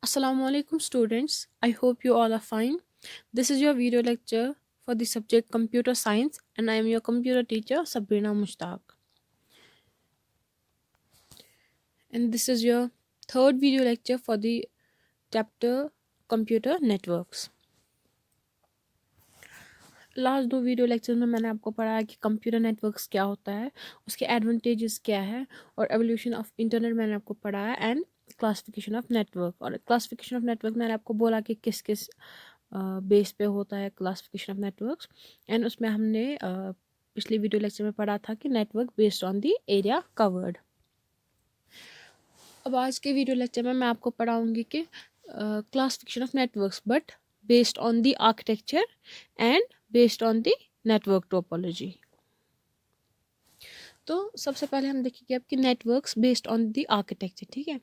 Assalamualaikum students. I hope you all are fine. This is your video lecture for the subject computer science and I am your computer teacher Sabrina Mushtaq. And this is your third video lecture for the chapter computer networks. Last दो video lecture में मैंने आपको पढ़ाया कि computer networks क्या होता है, उसके एडवांटेजेस क्या है और एवोल्यूशन ऑफ इंटरनेट मैंने आपको पढ़ाया एंड क्लासिफिकेशन ऑफ नेटवर्क। और क्लासिफिकेशन ऑफ नेटवर्क मैंने आपको बोला कि किस किस बेस पे होता है क्लासिफिकेशन ऑफ नेटवर्क्स। एंड उसमें हमने पिछले वीडियो लेक्चर में पढ़ा था कि network based on the area covered. अब आज के वीडियो लेक्चर में मैं आपको पढ़ाऊंगी कि classification of networks but based on the architecture and based on the network topology. तो सबसे पहले हम देखेंगे आपकी networks based on the architecture. ठीक है,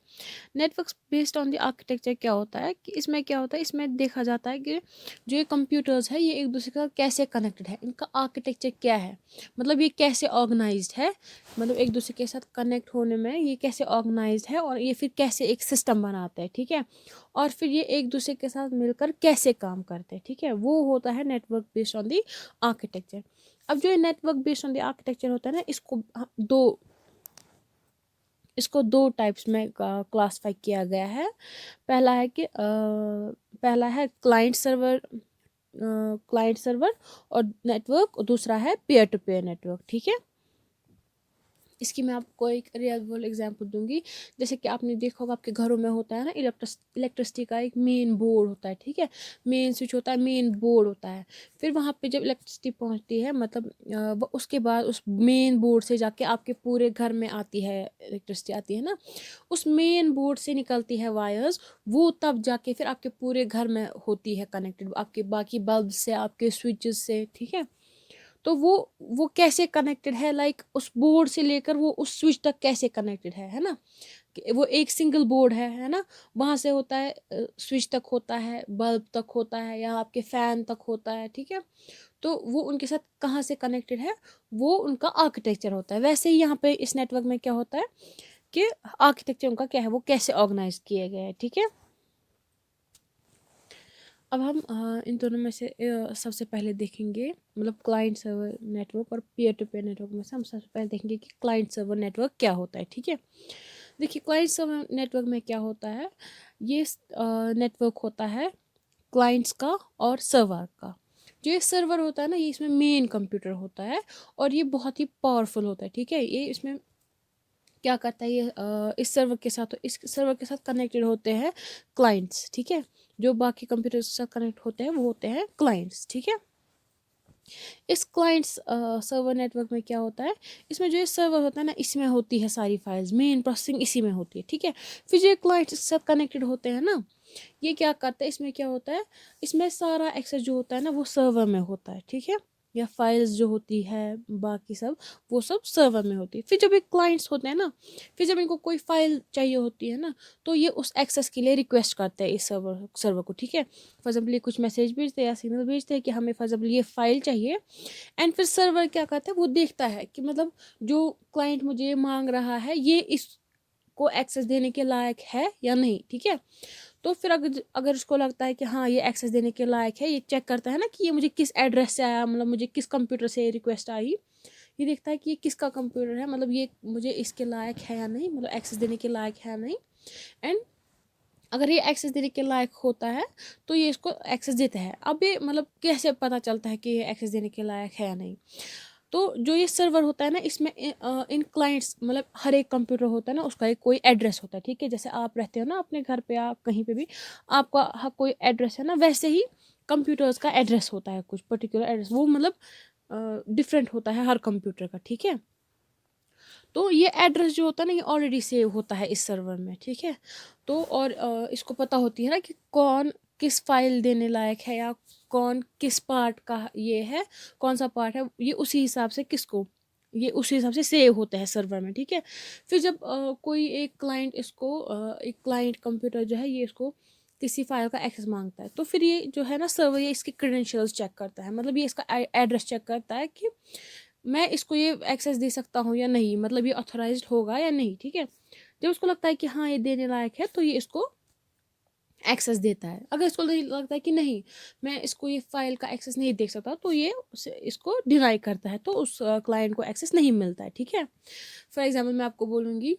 networks based on the architecture क्या होता है कि इसमें क्या होता है, इसमें देखा जाता है कि जो ये कंप्यूटर्स है ये एक दूसरे का कैसे कनेक्टेड है, इनका आर्किटेक्चर क्या है, मतलब ये कैसे ऑर्गेनाइज्ड है, मतलब एक दूसरे के साथ कनेक्ट होने में ये कैसे ऑर्गेनाइज्ड है और ये फिर कैसे एक सिस्टम बनाते हैं। ठीक है, और फिर ये एक दूसरे के साथ मिलकर कैसे काम करते हैं। ठीक है, वो होता है network based on the architecture. अब जो ये network based on the architecture होता है ना, इसको दो टाइप्स में क्लासिफाई किया गया है। पहला है क्लाइंट सर्वर और नेटवर्क, और दूसरा है पेयर टू पेयर नेटवर्क। ठीक है, इसकी मैं आपको एक रियल वर्ल्ड एग्जांपल दूंगी। जैसे कि आपने देखा होगा आपके घरों में होता है ना, इलेक्ट्रिसिटी का एक मेन बोर्ड होता है। ठीक है, मेन स्विच होता है, मेन बोर्ड होता है। फिर वहाँ पे जब इलेक्ट्रिसिटी पहुँचती है, मतलब वो उसके बाद उस मेन बोर्ड से जाके आपके पूरे घर में आती है, इलेक्ट्रिसिटी आती है ना, उस मेन बोर्ड से निकलती है वायर्स, वो तब जाके फिर आपके पूरे घर में होती है कनेक्टेड, आपके बाकी बल्ब से, आपके स्विचेस से। ठीक है, तो वो कैसे कनेक्टेड है, लाइक उस बोर्ड से लेकर वो उस स्विच तक कैसे कनेक्टेड है ना, कि वो एक सिंगल बोर्ड है ना, वहाँ से होता है स्विच तक होता है, बल्ब तक होता है, या आपके फैन तक होता है। ठीक है, तो वो उनके साथ कहाँ से कनेक्टेड है, वो उनका आर्किटेक्चर होता है। वैसे ही यहाँ पे इस नेटवर्क में क्या होता है कि आर्किटेक्चर उनका क्या है, वो कैसे ऑर्गेनाइज किए गए हैं। ठीक है, अब हम इन दोनों में से सबसे पहले देखेंगे, मतलब क्लाइंट सर्वर नेटवर्क और पीयर टू पीयर नेटवर्क में से हम सबसे पहले देखेंगे कि क्लाइंट सर्वर नेटवर्क क्या होता है। ठीक है, देखिए क्लाइंट सर्वर नेटवर्क में क्या होता है, ये नेटवर्क होता है क्लाइंट्स का और सर्वर का। जो ये सर्वर होता है ना, ये इसमें मेन कंप्यूटर होता है और ये बहुत ही पावरफुल होता है। ठीक है, ये इसमें क्या करता है, ये इस सर्वर के साथ, तो इस सर्वर के साथ कनेक्टेड होते हैं क्लाइंट्स। ठीक है, जो बाकी कंप्यूटर के साथ कनेक्ट होते हैं वो होते हैं क्लाइंट्स। ठीक है, इस क्लाइंट्स सर्वर नेटवर्क में क्या होता है, इसमें जो ये सर्वर होता है ना, इसमें होती है सारी फाइल्स, मेन प्रोसेसिंग इसी में होती है। ठीक है, फिर जो क्लाइंट्स के साथ कनेक्टेड होते हैं ना, ये क्या करते हैं, इसमें क्या होता है, इसमें सारा एक्सेस जो होता है ना वो सर्वर में होता है। ठीक है, या फाइल्स जो होती है बाकी सब, वो सब सर्वर में होती है। फिर जब ये क्लाइंट्स होते हैं ना, फिर जब इनको कोई फाइल चाहिए होती है ना, तो ये उस एक्सेस के लिए रिक्वेस्ट करते हैं इस सर्वर को। ठीक है, फॉर एग्जाम्पल ये कुछ मैसेज भेजते हैं या सिग्नल भेजते हैं कि हमें फॉर एग्जाम्पल ये फाइल चाहिए, एंड फिर सर्वर क्या करता है, वो देखता है कि मतलब जो क्लाइंट मुझे मांग रहा है ये इसको एक्सेस देने के लायक है या नहीं। ठीक है, तो फिर अगर अगर उसको लगता है कि हाँ ये एक्सेस देने के लायक है, ये चेक करता है ना कि ये मुझे किस एड्रेस से आया, मतलब मुझे किस कंप्यूटर से रिक्वेस्ट आई, ये देखता है कि ये किसका कंप्यूटर है, मतलब ये मुझे इसके लायक है या नहीं, मतलब एक्सेस देने के लायक है या नहीं। एंड अगर ये एक्सेस देने के लायक होता है तो ये इसको एक्सेस देता है। अब ये मतलब कैसे पता चलता है कि ये एक्सेस देने के लायक है या नहीं, तो जो ये सर्वर होता है ना, इसमें इन क्लाइंट्स, मतलब हर एक कंप्यूटर होता है ना, उसका एक कोई एड्रेस होता है। ठीक है, जैसे आप रहते हो ना अपने घर पे, आप कहीं पे भी आपका कोई एड्रेस है ना, वैसे ही कंप्यूटर्स का एड्रेस होता है, कुछ पर्टिकुलर एड्रेस, वो मतलब डिफरेंट होता है हर कंप्यूटर का। ठीक है, तो ये एड्रेस जो होता है ना, ये ऑलरेडी सेव होता है इस सर्वर में। ठीक है, तो और इसको पता होती है ना कि कौन किस फाइल देने लायक है, या कौन किस पार्ट का ये है, कौन सा पार्ट है, ये उसी हिसाब से किसको, ये उसी हिसाब से सेव होता है सर्वर में। ठीक है, फिर जब कोई एक क्लाइंट इसको एक क्लाइंट कंप्यूटर जो है ये इसको किसी फाइल का एक्सेस मांगता है, तो फिर ये जो है ना सर्वर, ये इसके क्रेडेंशियल्स चेक करता है, मतलब ये इसका एड्रेस चेक करता है कि मैं इसको ये एक्सेस दे सकता हूँ या नहीं, मतलब ये ऑथोराइज्ड होगा या नहीं। ठीक है, जब उसको लगता है कि हाँ ये देने लायक है, तो ये इसको एक्सेस देता है। अगर इसको लगता है कि नहीं, मैं इसको ये फ़ाइल का एक्सेस नहीं देख सकता, तो ये इसको डिनाई करता है, तो उस क्लाइंट को एक्सेस नहीं मिलता है, ठीक है। फॉर एग्ज़ाम्पल मैं आपको बोलूँगी,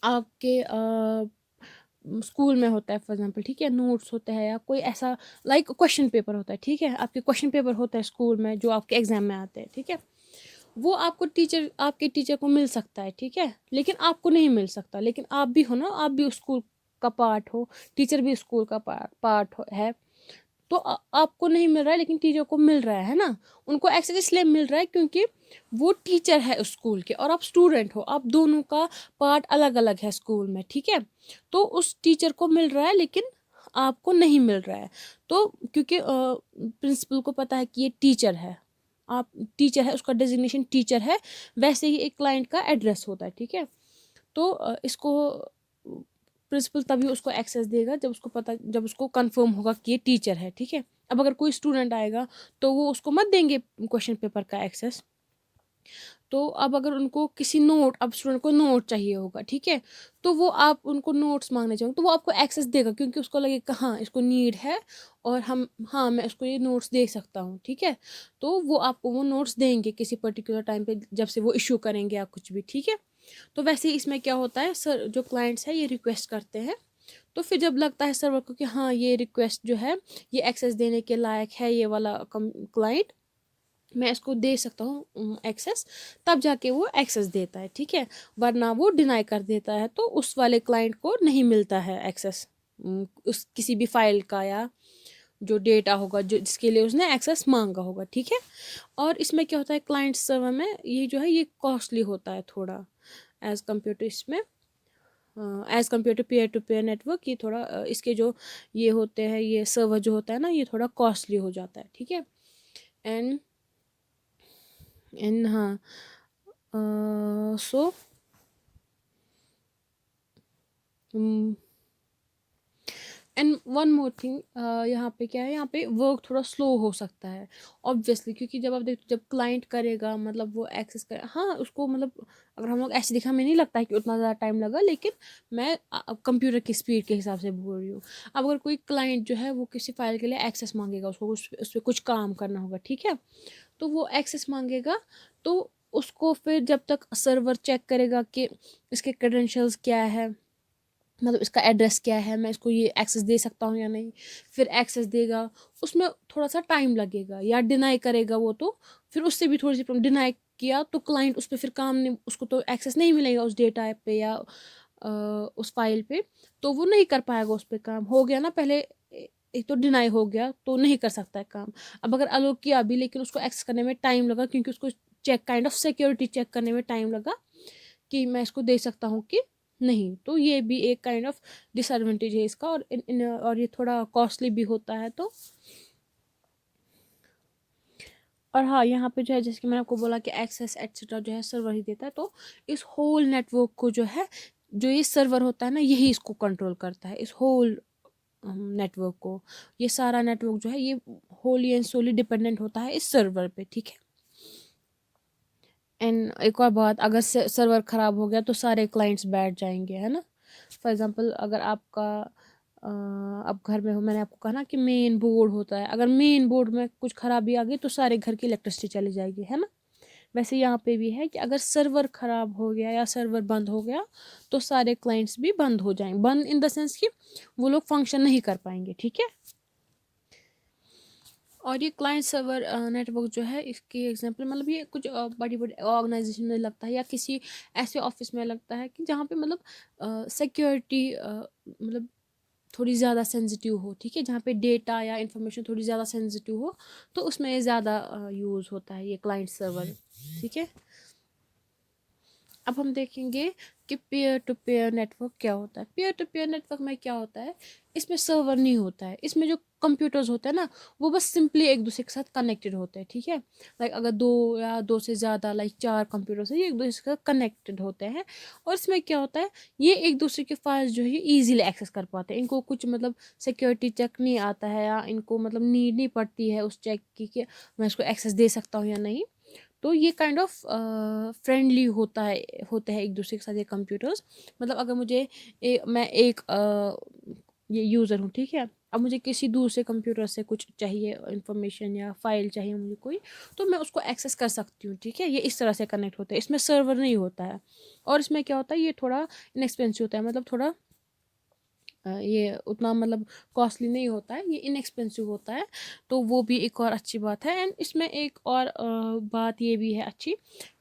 आपके स्कूल में होता है फॉर एग्ज़ाम्पल, ठीक है, नोट्स होता है या कोई ऐसा लाइक क्वेश्चन पेपर होता है, ठीक है, आपके क्वेश्चन पेपर होता है स्कूल में जो आपके एग्ज़ाम में आते हैं, ठीक है। वो आपके टीचर को मिल सकता है, ठीक है, लेकिन आपको नहीं मिल सकता। लेकिन आप भी हो ना, आप भी उस स्कूल का पार्ट हो, टीचर भी स्कूल का पार्ट है। तो आपको नहीं मिल रहा है लेकिन टीचर को मिल रहा है ना। उनको एक्सेस इसलिए मिल रहा है क्योंकि वो टीचर है उस स्कूल के और आप स्टूडेंट हो, आप दोनों का पार्ट अलग अलग है स्कूल में, ठीक है। तो उस टीचर को मिल रहा है लेकिन आपको नहीं मिल रहा है। तो क्योंकि प्रिंसिपल को पता है कि ये टीचर है, आप टीचर है, उसका डेजिग्नेशन टीचर है, वैसे ही एक क्लाइंट का एड्रेस होता है, ठीक है। तो इसको प्रिंसिपल तभी उसको एक्सेस देगा जब उसको कंफर्म होगा कि ये टीचर है, ठीक है। अब अगर कोई स्टूडेंट आएगा तो वो उसको मत देंगे क्वेश्चन पेपर का एक्सेस। तो अब अगर उनको किसी नोट, अब स्टूडेंट को नोट चाहिए होगा, ठीक है, तो वो आप उनको नोट्स मांगने चाहोगे तो वो आपको एक्सेस देगा क्योंकि उसको लगेगा हाँ इसको नीड है और हम, हाँ मैं उसको ये नोट्स दे सकता हूँ, ठीक है। तो वो आपको वो नोट्स देंगे किसी पर्टिकुलर टाइम पे जब से वो इशू करेंगे या कुछ भी, ठीक है। तो वैसे ही इसमें क्या होता है, सर जो क्लाइंट्स है ये रिक्वेस्ट करते हैं, तो फिर जब लगता है सर्वर को कि हाँ ये रिक्वेस्ट जो है ये एक्सेस देने के लायक है, ये वाला क्लाइंट, मैं इसको दे सकता हूँ एक्सेस, तब जाके वो एक्सेस देता है, ठीक है। वरना वो डिनाई कर देता है, तो उस वाले क्लाइंट को नहीं मिलता है एक्सेस उस किसी भी फाइल का या जो डेटा होगा जो जिसके लिए उसने एक्सेस मांगा होगा, ठीक है। और इसमें क्या होता है, क्लाइंट सर्वर में ये जो है ये कॉस्टली होता है थोड़ा, एज़ कम्पेयर टू इसमें, as compare to peer network, ये थोड़ा इसके जो ये होते हैं, ये सर्वर जो होता है ना, ये थोड़ा कॉस्टली हो जाता है, ठीक है। एंड एंड हाँ, so and one more thing, यहाँ पे क्या है, यहाँ पे वर्क थोड़ा स्लो हो सकता है ऑब्वियसली, क्योंकि जब आप देखो जब क्लाइंट करेगा मतलब वो एक्सेस करे, हाँ उसको मतलब अगर हम लोग ऐसे दिखा, हमें नहीं लगता है कि उतना ज़्यादा टाइम लगा, लेकिन मैं कंप्यूटर की स्पीड के हिसाब से बोल रही हूँ। अब अगर कोई क्लाइंट जो है वो किसी फाइल के लिए एक्सेस मांगेगा, उसको उस पर कुछ काम करना होगा, ठीक है, तो वो एक्सेस मांगेगा, तो उसको फिर जब तक सर्वर चेक करेगा कि इसके क्रेडेंशियल्स क्या है, मतलब इसका एड्रेस क्या है, मैं इसको ये एक्सेस दे सकता हूँ या नहीं, फिर एक्सेस देगा, उसमें थोड़ा सा टाइम लगेगा, या डिनाई करेगा वो, तो फिर उससे भी थोड़ी सी प्रॉब्लम, डिनाई किया तो क्लाइंट उस पर फिर काम नहीं, उसको तो एक्सेस नहीं मिलेगा उस डेटा पे या उस फाइल पे, तो वो नहीं कर पाएगा उस पर काम, हो गया ना पहले, एक तो डिनाई हो गया तो नहीं कर सकता है काम। अब अगर अलो किया भी लेकिन उसको एक्सेस करने में टाइम लगा, क्योंकि उसको check kind of security check करने में टाइम लगा कि मैं इसको दे सकता हूँ कि नहीं, तो ये भी एक काइंड ऑफ डिसएडवांटेज है इसका, और और ये थोड़ा कॉस्टली भी होता है। तो और हाँ, यहाँ पे जो है जैसे कि मैंने आपको बोला कि एक्सेस एटसेट्रा जो है सर्वर ही देता है, तो इस होल नेटवर्क को जो है, जो ये सर्वर होता है ना, यही इसको कंट्रोल करता है, इस होल नेटवर्क को। ये सारा नेटवर्क जो है ये होली एंड सोली डिपेंडेंट होता है इस सर्वर पे, ठीक है। एंड एक और बात, अगर सर्वर ख़राब हो गया तो सारे क्लाइंट्स बैठ जाएंगे, है ना। फॉर एग्ज़ाम्पल अगर आपका अब घर में हो, मैंने आपको कहा ना कि मेन बोर्ड होता है, अगर मेन बोर्ड में कुछ खराबी आ गई तो सारे घर की इलेक्ट्रिसिटी चली जाएगी, है ना। वैसे यहाँ पे भी है कि अगर सर्वर ख़राब हो गया या सर्वर बंद हो गया तो सारे क्लाइंट्स भी बंद हो जाएंगे, बंद इन द सेंस कि वो लोग फंक्शन नहीं कर पाएंगे, ठीक है। और ये क्लाइंट सर्वर नेटवर्क जो है इसकी एग्जांपल, मतलब ये कुछ बड़ी बड़ी ऑर्गेनाइजेशन में लगता है या किसी ऐसे ऑफिस में लगता है कि जहाँ पे मतलब सिक्योरिटी मतलब थोड़ी ज़्यादा सेंसिटिव हो, ठीक है, जहाँ पे डेटा या इंफॉर्मेशन थोड़ी ज़्यादा सेंसिटिव हो, तो उसमें ये ज़्यादा यूज़ होता है ये क्लाइंट सर्वर, ठीक है। अब हम देखेंगे कि पेयर टू पेयर नेटवर्क क्या होता है। पेयर टू पेयर नेटवर्क में क्या होता है, इसमें सर्वर नहीं होता है, इसमें जो कंप्यूटर्स होते हैं ना वो बस सिंपली एक दूसरे के साथ कनेक्टेड होते हैं, ठीक है। लाइक अगर दो या दो से ज़्यादा लाइक चार कंप्यूटर्स है, ये एक दूसरे के साथ कनेक्टेड होते हैं। और इसमें क्या होता है, ये एक दूसरे के फाइल्स जो है ये ईजिली एक्सेस कर पाते हैं, इनको कुछ मतलब सिक्योरिटी चेक नहीं आता है, या इनको मतलब नीड नहीं पड़ती है उस चेक की कि मैं इसको एक्सेस दे सकता हूँ या नहीं। तो ये काइंड ऑफ फ्रेंडली होते हैं एक दूसरे के साथ ये कंप्यूटर्स। मतलब अगर मुझे मैं एक ये यूज़र हूँ, ठीक है। अब मुझे किसी दूसरे कंप्यूटर से कुछ चाहिए, इंफॉर्मेशन या फाइल चाहिए मुझे कोई, तो मैं उसको एक्सेस कर सकती हूँ, ठीक है। ये इस तरह से कनेक्ट होते हैं, इसमें सर्वर नहीं होता है। और इसमें क्या होता है, ये थोड़ा इनएक्सपेंसिव होता है, मतलब थोड़ा ये उतना मतलब कॉस्टली नहीं होता है, ये इनएक्सपेंसिव होता है। तो वो भी एक और अच्छी बात है। एंड इसमें एक और बात ये भी है अच्छी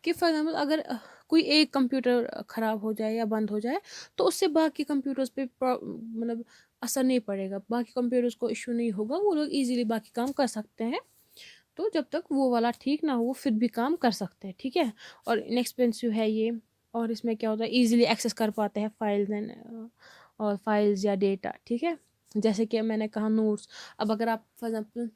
कि फॉर एग्जाम्पल अगर कोई एक कंप्यूटर ख़राब हो जाए या बंद हो जाए, तो उससे बाकी कंप्यूटर्स पे मतलब असर नहीं पड़ेगा, बाकी कंप्यूटर्स को इशू नहीं होगा, वो लोग इजीली बाकी काम कर सकते हैं। तो जब तक वो वाला ठीक ना हो वो फिर भी काम कर सकते हैं, ठीक है। और इनएक्सपेंसिव है ये। और इसमें क्या होता है, इजीली एक्सेस कर पाते हैं फाइल्स एंड और फाइल्स या डेटा, ठीक है। जैसे कि मैंने कहा नोट्स, अब अगर आप फॉर एग्जाम्पल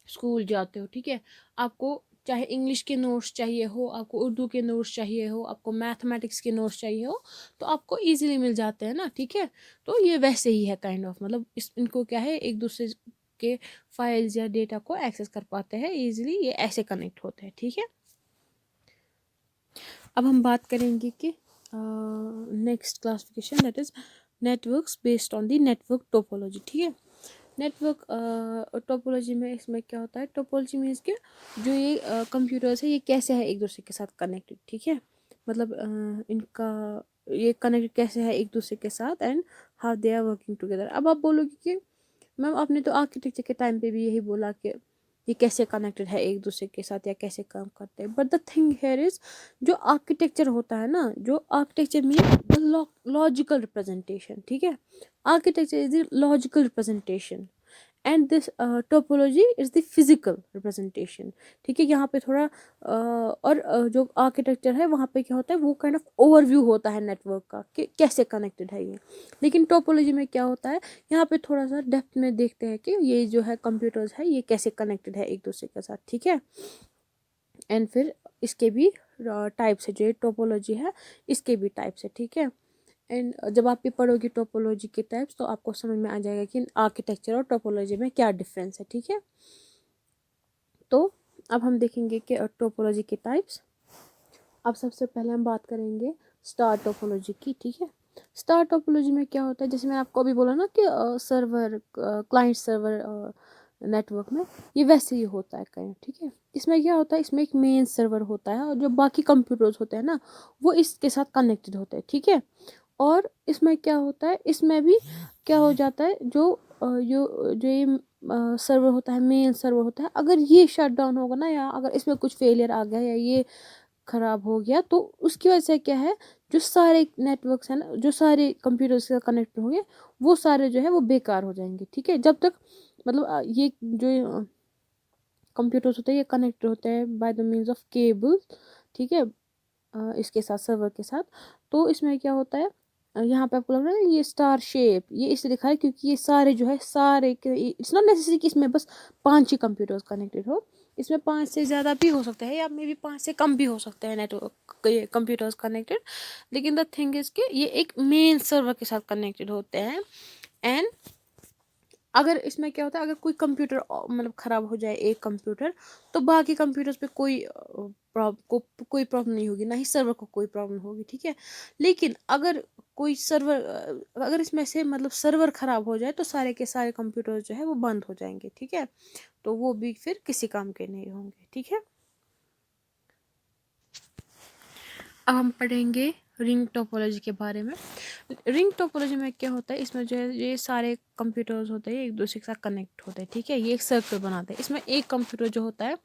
स्कूल जाते हो, ठीक है, आपको चाहे इंग्लिश के नोट्स चाहिए हो, आपको उर्दू के नोट्स चाहिए हो, आपको मैथमेटिक्स के नोट्स चाहिए हो, तो आपको इजीली मिल जाते हैं ना, ठीक है। तो ये वैसे ही है काइंड ऑफ, मतलब इनको क्या है, एक दूसरे के फाइल्स या डेटा को एक्सेस कर पाते हैं इजीली, ये ऐसे कनेक्ट होते हैं, ठीक है। अब हम बात करेंगे कि next classification, that is networks based on the network topology, ठीक है। नेटवर्क टोपोलॉजी में इसमें क्या होता है, टोपोलॉजी मीन्स कि जो ये कंप्यूटर्स है ये कैसे है एक दूसरे के साथ कनेक्टेड, ठीक है। मतलब इनका ये कनेक्टेड कैसे है एक दूसरे के साथ and how they are working together. अब आप बोलोगे कि मैम आपने तो आर्किटेक्चर के टाइम पे भी यही बोला कि ये कैसे कनेक्टेड है एक दूसरे के साथ या कैसे काम करते हैं, but the thing here is, जो आर्किटेक्चर होता है ना, जो architecture mean the logical representation, ठीक है। Architecture is the logical representation and this topology is the physical representation, ठीक है। यहाँ पे थोड़ा और जो आर्किटेक्चर है वहाँ पे क्या होता है, वो काइंड ऑफ ओवरव्यू होता है नेटवर्क का कि कैसे कनेक्टेड है ये। लेकिन टोपोलॉजी में क्या होता है, यहाँ पे थोड़ा सा डेप्थ में देखते हैं कि ये जो है कंप्यूटर्स है ये कैसे कनेक्टेड है एक दूसरे के साथ, ठीक है। एंड फिर इसके भी टाइप्स है, जो ये टोपोलॉजी है इसके भी टाइप्स है, ठीक है। एंड जब आप भी पढ़ोगे टोपोलॉजी के टाइप्स तो आपको समझ में आ जाएगा कि आर्किटेक्चर और टोपोलॉजी में क्या डिफरेंस है, ठीक है। तो अब हम देखेंगे कि टोपोलॉजी के टाइप्स। अब सबसे पहले हम बात करेंगे स्टार टोपोलॉजी की, ठीक है। स्टार टोपोलॉजी में क्या होता है, जैसे मैंने आपको अभी बोला ना कि सर्वर क्लाइंट सर्वर नेटवर्क में ये वैसे ही होता है कहीं, ठीक है। इसमें क्या होता है, इसमें एक मेन सर्वर होता है और जो बाकी कंप्यूटर्स होते हैं ना वो इसके साथ कनेक्टेड होते हैं, ठीक है। और इसमें क्या होता है, इसमें भी क्या हो जाता है, जो ये सर्वर होता है, मेन सर्वर होता है, अगर ये शट डाउन होगा ना या अगर इसमें कुछ फेलियर आ गया या ये ख़राब हो गया तो उसकी वजह से क्या है, जो सारे नेटवर्क्स हैं ना, जो सारे कंप्यूटर से कनेक्ट होंगे वो सारे जो है वो बेकार हो जाएंगे, ठीक है। जब तक मतलब ये जो कंप्यूटर्स होते हैं ये कनेक्ट होते हैं by the means of cable, ठीक है, इसके साथ सर्वर के साथ। तो इसमें क्या होता है, यहाँ पे आपको लग रहा है ये स्टार शेप ये इसलिए लिखा है क्योंकि ये सारे जो है सारे इट्स नॉट नेसेसरी कि इसमें बस 5 ही कंप्यूटर्स कनेक्टेड हो, इसमें 5 से ज़्यादा भी हो सकते हैं या मे बी 5 से कम भी हो सकते हैं नेटवर्क कंप्यूटर्स कनेक्टेड। लेकिन द थिंग इज़ कि ये एक मेन सर्वर के साथ कनेक्टेड होते हैं। एंड अगर इसमें क्या होता है, अगर कोई कंप्यूटर मतलब ख़राब हो जाए एक कंप्यूटर, तो बाकी कंप्यूटर्स पे कोई प्रॉब्लम नहीं होगी, ना ही सर्वर को कोई प्रॉब्लम होगी, ठीक है। लेकिन अगर कोई सर्वर अगर इसमें से मतलब सर्वर ख़राब हो जाए तो सारे के सारे कंप्यूटर जो है वो बंद हो जाएंगे, ठीक है। तो वो भी फिर किसी काम के नहीं होंगे, ठीक है। अब हम पढ़ेंगे रिंग टोपोलॉजी के बारे में। रिंग टोपोलॉजी में क्या होता है, इसमें जो है ये सारे कंप्यूटर्स होते हैं एक दूसरे के साथ कनेक्ट होते हैं, ठीक है। ये एक सर्कल बनाते हैं, इसमें एक कंप्यूटर जो होता है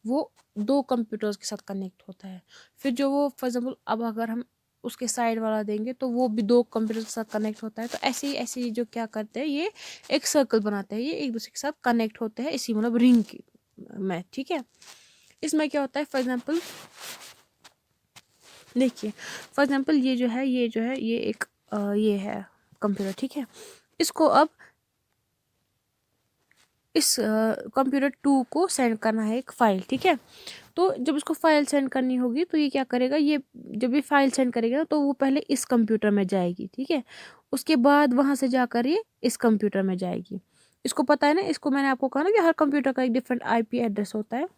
वो 2 कंप्यूटर्स के साथ कनेक्ट होता है। फिर जो वो फॉर एग्जाम्पल अब अगर हम उसके साइड वाला देंगे तो वो भी 2 कंप्यूटर के साथ कनेक्ट होता है। तो ऐसे ही जो क्या करते हैं, ये एक सर्कल बनाते हैं, ये एक दूसरे के साथ कनेक्ट होते हैं इसी मतलब रिंग में, ठीक है। इसमें क्या होता है, फॉर एग्जाम्पल देखिए, फॉर एग्जांपल ये एक ये है कंप्यूटर, ठीक है। इसको अब इस कंप्यूटर 2 को सेंड करना है एक फ़ाइल, ठीक है। तो जब इसको फ़ाइल सेंड करनी होगी तो ये क्या करेगा, ये जब ये फ़ाइल सेंड करेगा तो वो पहले इस कंप्यूटर में जाएगी, ठीक है। उसके बाद वहाँ से जाकर ये इस कंप्यूटर में जाएगी। इसको पता है ना, इसको मैंने आपको कहा ना कि हर कंप्यूटर का एक डिफरेंट आईपी एड्रेस होता है।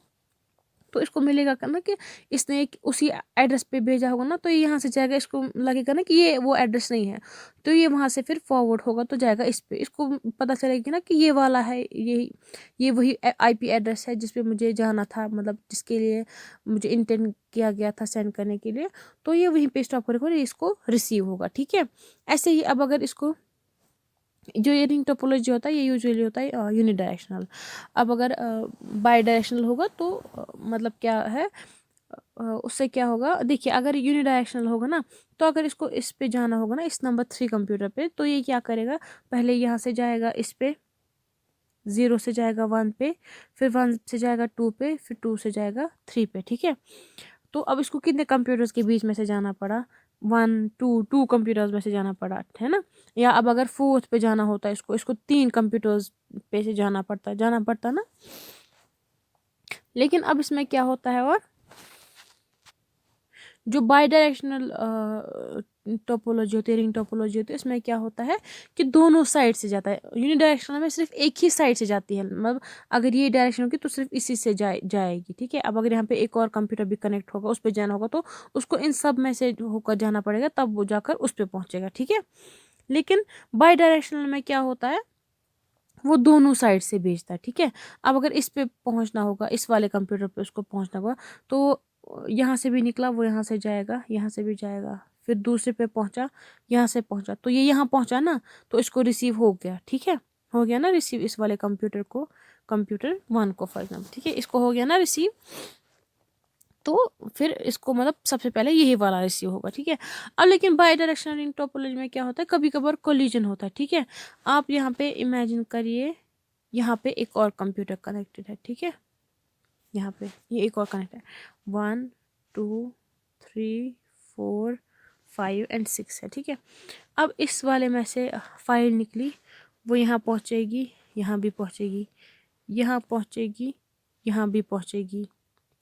तो इसको मिलेगा करना कि इसने एक उसी एड्रेस पे भेजा होगा ना, तो ये यहाँ से जाएगा, इसको लगेगा ना कि ये वो एड्रेस नहीं है, तो ये वहाँ से फिर फॉरवर्ड होगा तो जाएगा इस पे, इसको पता चलेगी ना कि ये वाला है, ये वही IP एड्रेस है जिस पे मुझे जाना था, मतलब जिसके लिए मुझे इंटेंड किया गया था सेंड करने के लिए, तो ये वहीं पे स्टॉप करेगा और इसको रिसीव होगा। ठीक है, ऐसे ही अब अगर इसको, जो ये रिंग टोपोलॉजी होता है ये यूजुअली होता है यूनिडायरेक्शनल। अब अगर बाई डायरेक्शनल होगा तो मतलब क्या है, उससे क्या होगा, देखिए अगर यूनिडायरेक्शनल होगा ना, तो अगर इसको इस पे जाना होगा ना, इस नंबर 3 कंप्यूटर पे, तो ये क्या करेगा, पहले यहाँ से जाएगा इस पे, 0 से जाएगा 1 पे, फिर 1 से जाएगा 2 पे, फिर 2 से जाएगा 3 पे। ठीक है, तो अब इसको कितने कंप्यूटर्स के बीच में से जाना पड़ा, 1 2 कंप्यूटर्स में से जाना पड़ा, है ना। या अब अगर 4th पे जाना होता है इसको, 3 कंप्यूटर्स पे से जाना पड़ता ना। लेकिन अब इसमें क्या होता है, और जो बाई डायरेक्शनल टोपोलॉजी होती है, रिंग टोपोलॉजी होती है, इसमें क्या होता है कि दोनों साइड से जाता है। यूनिडायरेक्शनल में सिर्फ एक ही साइड से जाती है, मतलब अगर ये डायरेक्शन होगी तो सिर्फ इसी से जाएगी। ठीक है, अब अगर यहाँ पे एक और कंप्यूटर भी कनेक्ट होगा, उस पर जाना होगा, तो उसको इन सब में से होकर जाना पड़ेगा, तब वो जाकर उस पर पहुँचेगा। ठीक है, लेकिन बाई डायरेक्शनल में क्या होता है, वो दोनों साइड से भेजता है। ठीक है, अब अगर इस पे पहुंचना होगा, इस वाले कंप्यूटर पे उसको पहुंचना होगा, तो यहाँ से भी निकला, वो यहाँ से जाएगा, यहाँ से भी जाएगा, फिर दूसरे पे पहुंचा, यहाँ से पहुंचा, तो ये यहाँ पहुंचा ना, तो इसको रिसीव हो गया। ठीक है, हो गया ना रिसीव, इस वाले कंप्यूटर को, कंप्यूटर 1 को फॉर एग्जाम्पल। ठीक है, इसको हो गया ना रिसीव, तो फिर इसको मतलब सबसे पहले यही वाला रिसीव होगा। ठीक है, अब लेकिन बाई डायरेक्शनल रिंग टोपोलॉजी में क्या होता है, कभी कभार कोलिजन होता है। ठीक है, आप यहाँ पे इमेजिन करिए, यहाँ पे एक और कंप्यूटर कनेक्टेड है। ठीक है, यहाँ पे ये एक और कनेक्ट है, 1 2 3 4 5 एंड 6 है। ठीक है, अब इस वाले में से फाइल निकली, वो यहाँ पहुँचेगी, यहाँ भी पहुँचेगी, यहाँ पहुँचेगी, यहाँ भी पहुँचेगी,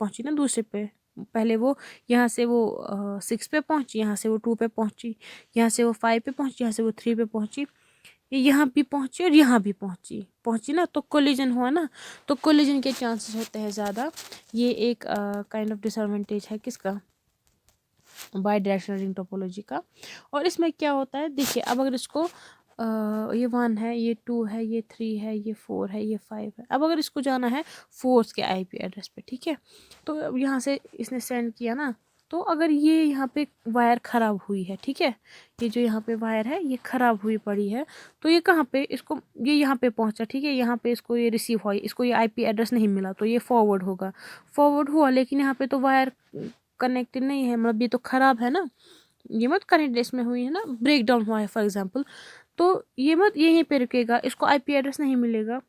पहुँची ना दूसरे पे, पहले वो यहाँ से वो 6 पे पहुँची, यहाँ से वो 2 पे पहुँची, यहाँ से वो 5 पे पहुँची, यहाँ से वो 3 पे पहुँची, ये यहाँ भी पहुँची और यहाँ भी पहुँची ना, तो कोलिजन हुआ ना, तो कोलिजन के चांसेस होते हैं ज़्यादा। ये एक काइंड ऑफ डिसएडवांटेज है किसका, बाई डायरेक्शनल रिंग टोपोलॉजी का। और इसमें क्या होता है, देखिए अब अगर इसको ये 1 है, ये 2 है, ये 3 है, ये 4 है, ये 5 है, अब अगर इसको जाना है 4th के IP एड्रेस पे। ठीक है, तो अब यहाँ से इसने सेंड किया ना, तो अगर ये यहाँ पे वायर ख़राब हुई है, ठीक है, ये जो यहाँ पे वायर है ये ख़राब हुई पड़ी है, तो ये कहाँ पे, इसको ये यहाँ पे पहुँचा। ठीक है, यहाँ पे इसको ये रिसीव हुआ, इसको ये IP एड्रेस नहीं मिला, तो ये फॉरवर्ड होगा, फॉरवर्ड हुआ, लेकिन यहाँ पे तो वायर कनेक्टेड नहीं है, मतलब ये तो ख़राब है ना, ये मत कनेक्ट इसमें हुई है ना, ब्रेक डाउन हुआ है फॉर एग्जांपल, तो ये मत यहीं पे रुकेगा, इसको IP एड्रेस नहीं मिलेगा,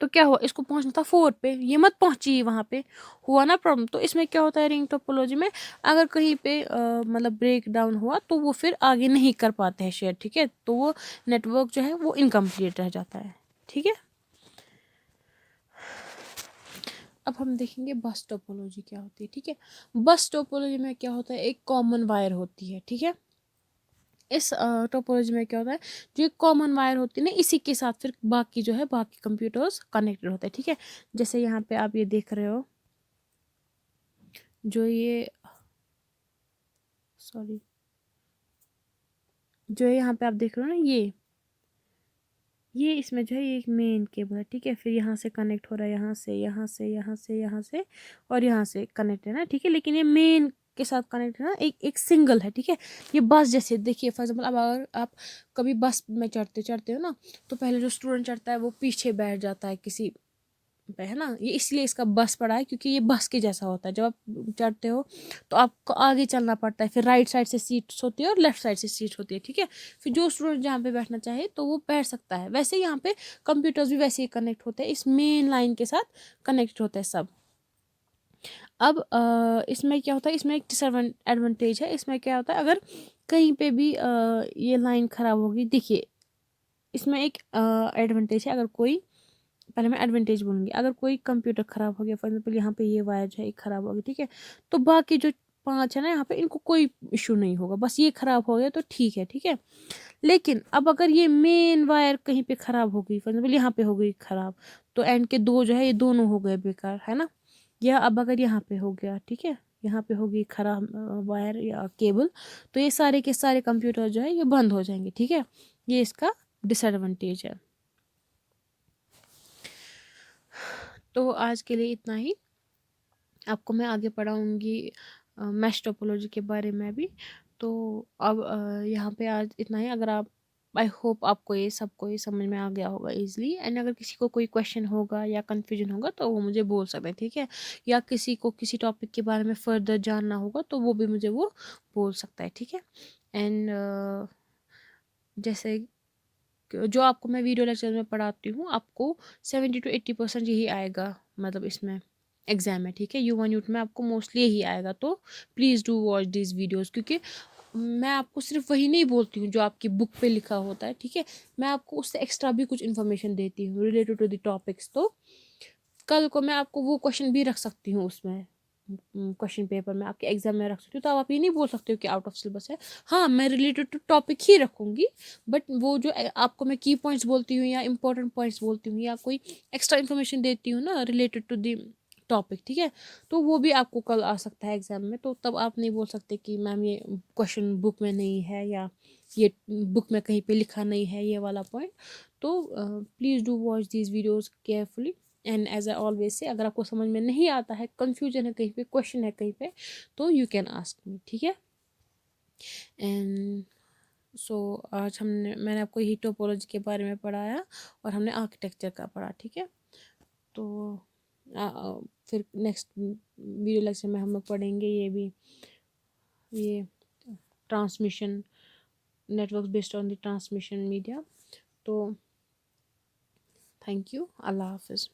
तो क्या हुआ, इसको पहुंचना था 4 पे, ये मत पहुंची वहाँ पे, हुआ ना प्रॉब्लम। तो इसमें क्या होता है रिंग टोपोलॉजी में, अगर कहीं पे मतलब ब्रेक डाउन हुआ, तो वो फिर आगे नहीं कर पाते हैं शेयर। ठीक है, तो वो नेटवर्क जो है वो इनकम्प्लीट रह जाता है। ठीक है, अब हम देखेंगे बस टोपोलॉजी क्या होती है। ठीक है, बस टोपोलॉजी में क्या होता है, एक कॉमन वायर होती है। ठीक है, इस टोपोलॉजी में क्या होता है, जो एक कॉमन वायर होती है ना, इसी के साथ फिर बाकी जो है बाकी कंप्यूटर्स कनेक्टेड होते हैं। ठीक है, जैसे यहाँ पे आप ये देख रहे हो, जो ये सॉरी, जो यहाँ पे आप देख रहे हो ना, ये इसमें जो है ये एक मेन केबल है। ठीक है, फिर यहाँ से कनेक्ट हो रहा है, यहाँ से, यहाँ से, यहाँ से, यहाँ से, और यहाँ से कनेक्ट है ना। ठीक है, लेकिन ये मेन के साथ कनेक्ट है ना, एक सिंगल है। ठीक है, ये बस जैसे देखिए फॉर एग्जाम्पल, अब अगर आप कभी बस में चढ़ते हो ना, तो पहले जो स्टूडेंट चढ़ता है वो पीछे बैठ जाता है किसी पे, है ना, ये इसलिए इसका बस पड़ा है, क्योंकि ये बस के जैसा होता है। जब आप चढ़ते हो तो आपको आगे चलना पड़ता है, फिर राइट साइड से सीट्स होती है और लेफ्ट साइड से सीट होती है। ठीक है, फिर जो स्टूडेंट जहाँ पे बैठना चाहे तो वो बैठ सकता है। वैसे यहाँ पे कंप्यूटर्स भी वैसे ही कनेक्ट होते हैं, इस मेन लाइन के साथ कनेक्ट होते हैं सब। अब इसमें क्या होता है, इसमें एक डिसएडवांटेज है। इसमें क्या होता है, अगर कहीं पे भी ये लाइन ख़राब होगी, देखिए इसमें एक एडवांटेज है, अगर कोई, पहले मैं एडवांटेज बोलूँगी, अगर कोई कंप्यूटर ख़राब हो गया, फॉर एग्जाम्पल यहाँ पे ये वायर जो है ख़राब हो गई, ठीक है, तो बाकी जो 5 है ना यहाँ पे, इनको कोई इशू नहीं होगा, बस ये ख़राब हो गया तो ठीक है। ठीक है, लेकिन अब अगर ये मेन वायर कहीं पे ख़राब हो गई, फॉर एग्जाम्पल यहाँ पे हो गई ख़राब, तो एंड के 2 जो है ये दोनों हो गए बेकार, है ना। या अब अगर यहाँ पे हो गया, ठीक है, यहाँ पे होगी खराब वायर या केबल, तो ये सारे के सारे कंप्यूटर जो है ये बंद हो जाएंगे, ठीक है। ये इसका डिसएडवांटेज है। तो आज के लिए इतना ही। आपको मैं आगे पढ़ाऊँगी मैश टोपोलॉजी के बारे में भी। तो अब यहाँ पे आज इतना ही। अगर आप, आई होप आपको ये सब कोई समझ में आ गया होगा ईजिली। एंड अगर किसी को कोई क्वेश्चन होगा या कन्फ्यूजन होगा तो वो मुझे बोल सकते हैं, ठीक है। या किसी को किसी टॉपिक के बारे में फर्दर जानना होगा तो वो भी मुझे वो बोल सकता है, ठीक है। एंड जैसे जो आपको मैं वीडियो लेक्चर में पढ़ाती हूँ, आपको 70 to 80% यही आएगा, मतलब इसमें एग्जाम में, ठीक है। U1 U2 में आपको मोस्टली यही आएगा। तो please do watch this videos, क्योंकि मैं आपको सिर्फ वही नहीं बोलती हूँ जो आपकी बुक पे लिखा होता है, ठीक है। मैं आपको उससे एक्स्ट्रा भी कुछ इन्फॉर्मेशन देती हूँ रिलेटेड टू द टॉपिक्स। तो कल को मैं आपको वो क्वेश्चन भी रख सकती हूँ उसमें, क्वेश्चन पेपर में आपके एग्जाम में रख सकती हूँ। तो आप ये नहीं बोल सकते हो कि आउट ऑफ सिलेबस है। हाँ, मैं रिलेटेड टू टॉपिक ही रखूँगी, बट वो जो आपको मैं की पॉइंट्स बोलती हूँ या इंपॉर्टेंट पॉइंट्स बोलती हूँ या कोई एक्स्ट्रा इन्फॉर्मेशन देती हूँ ना रिलेटेड टू दी टॉपिक, ठीक है, तो वो भी आपको कल आ सकता है एग्जाम में। तो तब आप नहीं बोल सकते कि मैम ये क्वेश्चन बुक में नहीं है या ये बुक में कहीं पे लिखा नहीं है ये वाला पॉइंट। तो please do watch these videos carefully. And as I always say, अगर आपको समझ में नहीं आता है, कंफ्यूजन है कहीं पे, क्वेश्चन है कहीं पे, तो यू कैन आस्क मी, ठीक है। एंड सो आज मैंने आपको ही टोपोलॉजी के बारे में पढ़ाया और हमने आर्किटेक्चर का पढ़ा, ठीक है। तो फिर नेक्स्ट वीडियो लेक्चर में हम लोग पढ़ेंगे ये transmission network based on the transmission media. तो थैंक यू, अल्लाह हाफिज़।